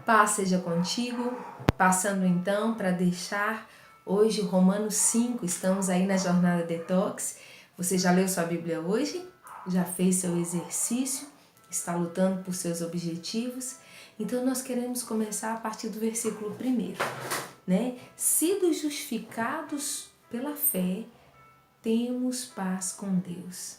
Paz seja contigo, passando então para deixar hoje o Romanos 5, estamos aí na jornada detox. Você já leu sua Bíblia hoje? Já fez seu exercício? Está lutando por seus objetivos? Então nós queremos começar a partir do versículo 1, né? Sido justificados pela fé, temos paz com Deus,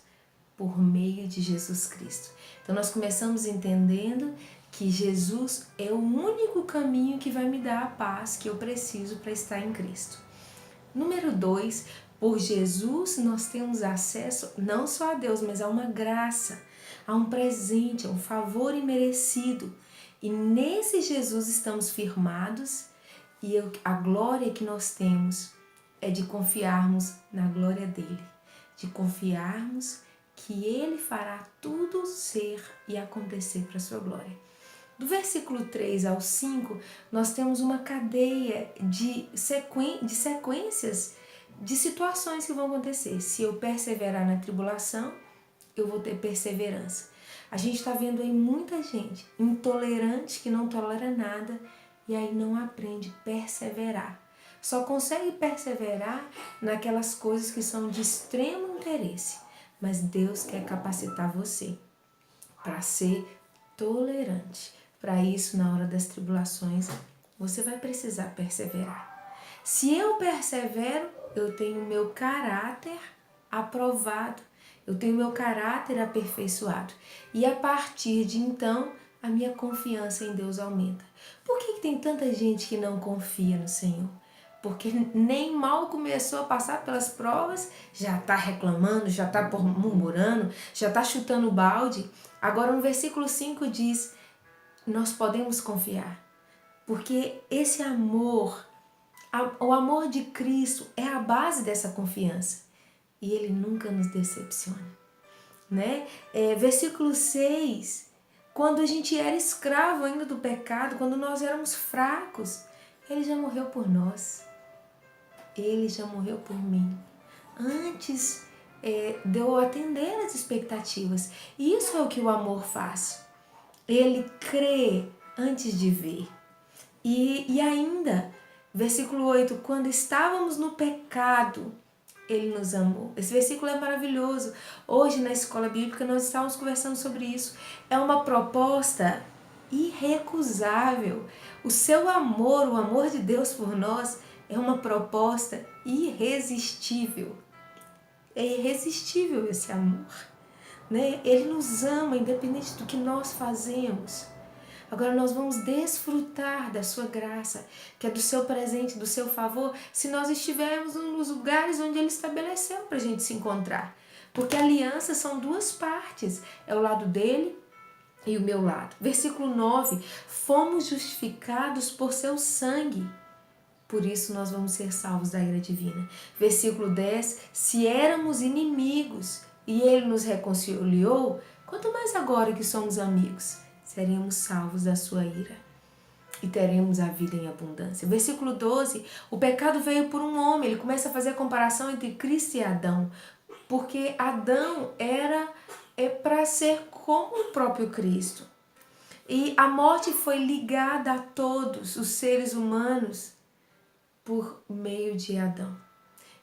por meio de Jesus Cristo. Então nós começamos entendendo que Jesus é o único caminho que vai me dar a paz que eu preciso para estar em Cristo. Número 2, por Jesus nós temos acesso não só a Deus, mas a uma graça, a um presente, a um favor imerecido. E nesse Jesus estamos firmados e a glória que nós temos é de confiarmos na glória dele, de confiarmos que ele fará tudo ser e acontecer para a sua glória. Do versículo 3 ao 5, nós temos uma cadeia de sequências de situações que vão acontecer. Se eu perseverar na tribulação, eu vou ter perseverança. A gente está vendo aí muita gente intolerante que não tolera nada e aí não aprende a perseverar. Só consegue perseverar naquelas coisas que são de extremo interesse. Mas Deus quer capacitar você para ser tolerante. Para isso, na hora das tribulações, você vai precisar perseverar. Se eu persevero, eu tenho meu caráter aprovado, eu tenho meu caráter aperfeiçoado. E a partir de então, a minha confiança em Deus aumenta. Por que tem tanta gente que não confia no Senhor? Porque nem mal começou a passar pelas provas, já está reclamando, já está murmurando, já está chutando o balde. Agora no versículo 5 diz, nós podemos confiar, porque esse amor, o amor de Cristo é a base dessa confiança e ele nunca nos decepciona, né? Versículo 6, quando a gente era escravo ainda do pecado, quando nós éramos fracos, ele já morreu por nós, ele já morreu por mim, antes de eu atender as expectativas. E isso é o que o amor faz. Ele crê antes de ver. E ainda, versículo 8, quando estávamos no pecado, ele nos amou. Esse versículo é maravilhoso. Hoje na escola bíblica nós estávamos conversando sobre isso. É uma proposta irrecusável. O seu amor, o amor de Deus por nós, é uma proposta irresistível. É irresistível esse amor, né? Ele nos ama independente do que nós fazemos. Agora nós vamos desfrutar da sua graça, que é do seu presente, do seu favor, se nós estivermos nos lugares onde ele estabeleceu para a gente se encontrar. Porque alianças são duas partes, é o lado dele e o meu lado. Versículo 9, fomos justificados por seu sangue. Por isso nós vamos ser salvos da ira divina. Versículo 10, se éramos inimigos e ele nos reconciliou, quanto mais agora que somos amigos, seremos salvos da sua ira e teremos a vida em abundância. Versículo 12, o pecado veio por um homem, ele começa a fazer a comparação entre Cristo e Adão, porque Adão era para ser como o próprio Cristo. E a morte foi ligada a todos os seres humanos por meio de Adão.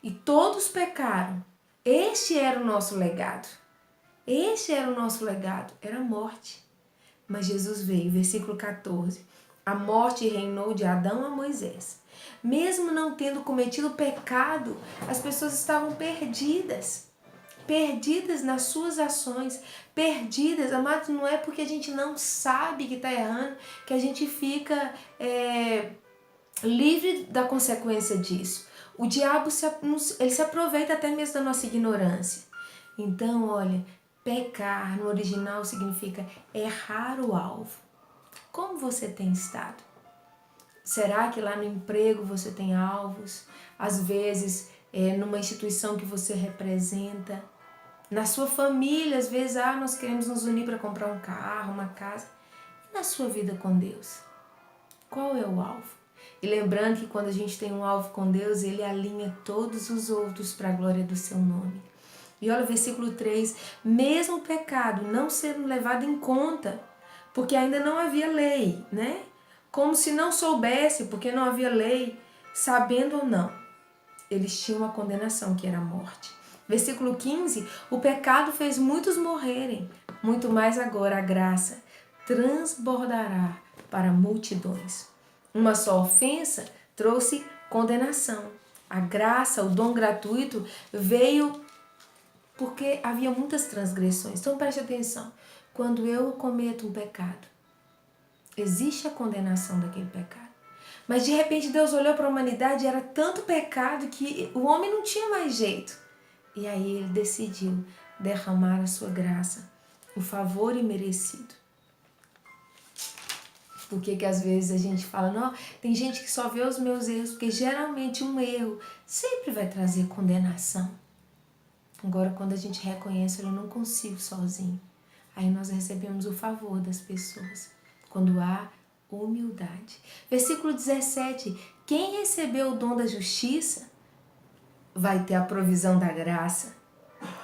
E todos pecaram. Este era o nosso legado. Este era o nosso legado, era a morte. Mas Jesus veio, versículo 14. A morte reinou de Adão a Moisés. Mesmo não tendo cometido pecado, as pessoas estavam perdidas. Perdidas nas suas ações. Perdidas, amados, não é porque a gente não sabe que está errando que a gente fica livre da consequência disso. O diabo ele se aproveita até mesmo da nossa ignorância. Então, olha, pecar no original significa errar o alvo. Como você tem estado? Será que lá no emprego você tem alvos? Às vezes, numa instituição que você representa? Na sua família, às vezes, nós queremos nos unir para comprar um carro, uma casa. E na sua vida com Deus? Qual é o alvo? E lembrando que quando a gente tem um alvo com Deus, ele alinha todos os outros para a glória do seu nome. E olha o versículo 3, mesmo o pecado não sendo levado em conta, porque ainda não havia lei, né? como se não soubesse, porque não havia lei, sabendo ou não, eles tinham uma condenação que era a morte. Versículo 15, o pecado fez muitos morrerem, muito mais agora a graça transbordará para multidões. Uma só ofensa trouxe condenação. A graça, o dom gratuito, veio porque havia muitas transgressões. Então preste atenção, quando eu cometo um pecado, existe a condenação daquele pecado. Mas de repente Deus olhou para a humanidade e era tanto pecado que o homem não tinha mais jeito. E aí ele decidiu derramar a sua graça, o favor imerecido. Por que às vezes a gente fala, não, tem gente que só vê os meus erros, porque geralmente um erro sempre vai trazer condenação. Agora quando a gente reconhece, eu não consigo sozinho, aí nós recebemos o favor das pessoas, quando há humildade. Versículo 17, quem recebeu o dom da justiça vai ter a provisão da graça.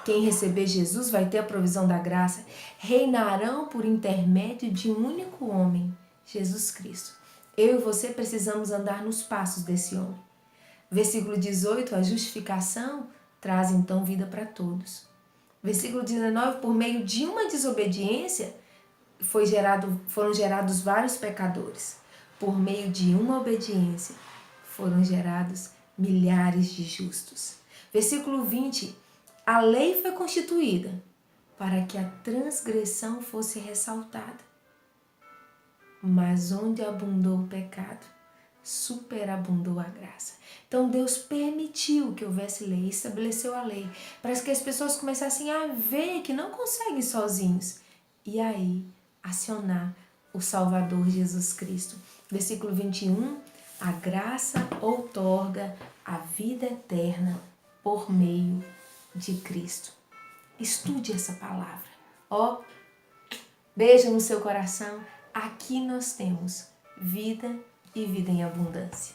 Quem receber Jesus vai ter a provisão da graça. Reinarão por intermédio de um único homem, Jesus Cristo. Eu e você precisamos andar nos passos desse homem. Versículo 18, a justificação traz então vida para todos. Versículo 19, por meio de uma desobediência foram gerados vários pecadores. Por meio de uma obediência foram gerados milhares de justos. Versículo 20, a lei foi constituída para que a transgressão fosse ressaltada. Mas onde abundou o pecado, superabundou a graça. Então Deus permitiu que houvesse lei, estabeleceu a lei, para que as pessoas começassem a ver que não conseguem sozinhos. E aí, acionar o Salvador Jesus Cristo. Versículo 21, a graça outorga a vida eterna por meio de Cristo. Estude essa palavra. Ó, beijo no seu coração. Aqui nós temos vida e vida em abundância.